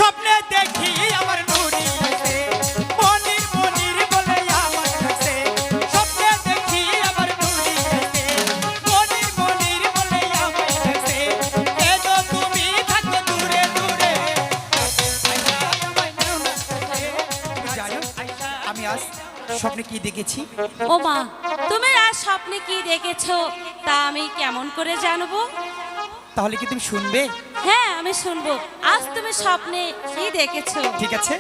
স্বপ্নে দেখি আমার নুরি আইছে মনির মনির বলে আমার কাছে স্বপ্নে দেখি আমার নুরি আইছে মনির মনির বলে আমার কাছে এদো তুমি থাকো দূরে দূরে আমি আজ স্বপ্নে কি দেখেছি ও মা, তুমি আজ স্বপ্নে কি দেখেছো তা আমি কেমন করে জানবো? তাহলে কি তুমি শুনবে হ্যাঁ, আমি শুনবো। আজ তুমি স্বপ্নে কি দেখেছো? ঠিক আছে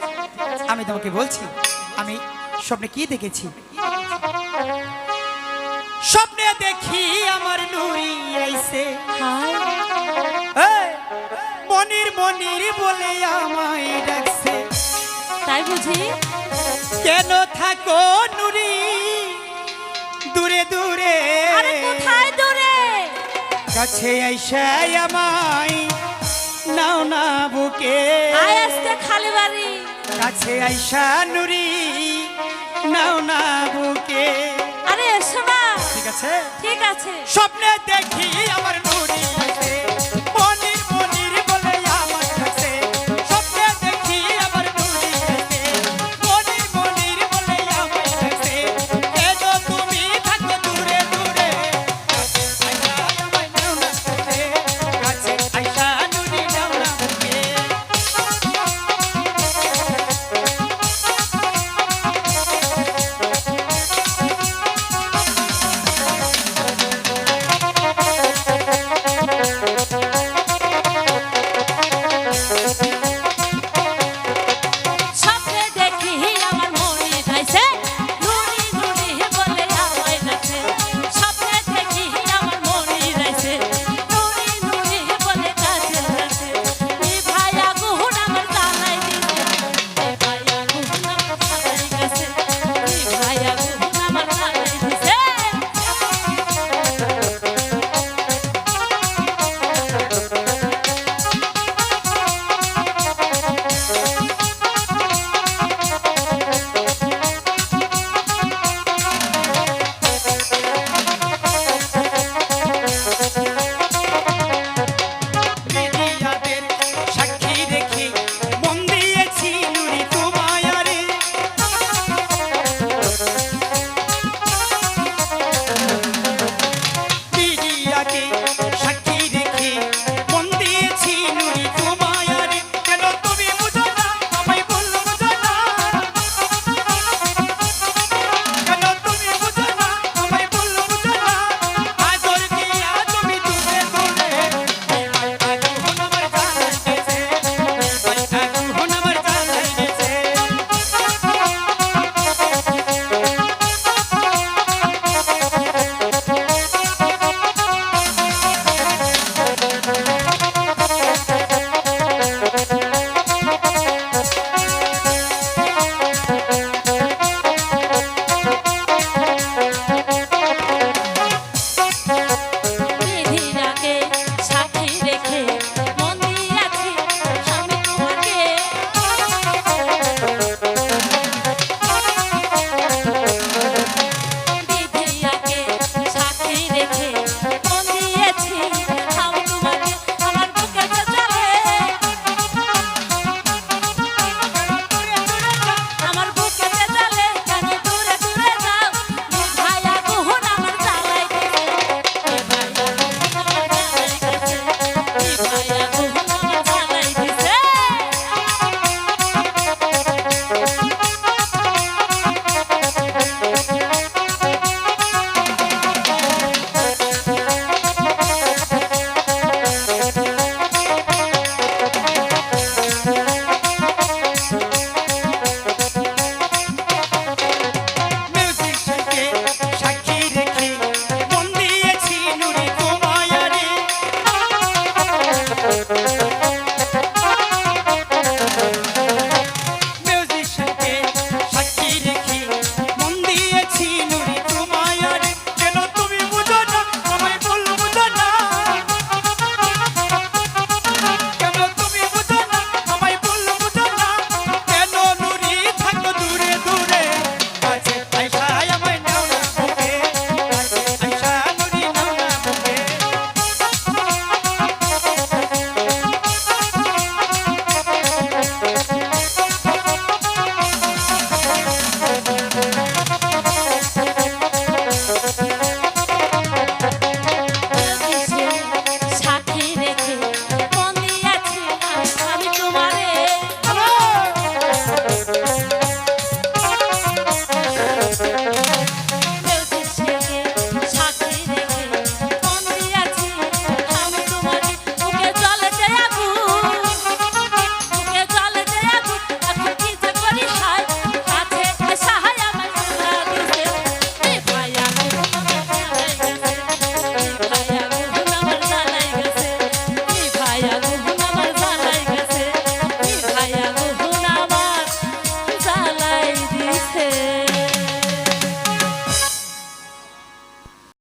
আমি তোমাকে বলছি আমি স্বপ্নে কি দেখেছি স্বপ্নে দেখি আমার নুরি আইছে হায়, এই, মনির মনির বলে আমায় ডাকছে তাই বুঝি? কেন থাকো নুরি দূরে দূরে আরে কোথায় দূরে? কাছে আইসা আমায় নাও না বুকে আয় আজকে খালি বাড়ি। কাছে আইসা নুরি নাও না বুকে আরে এসো না। ঠিক আছে ঠিক আছে। স্বপ্নে দেখি আমার নুরি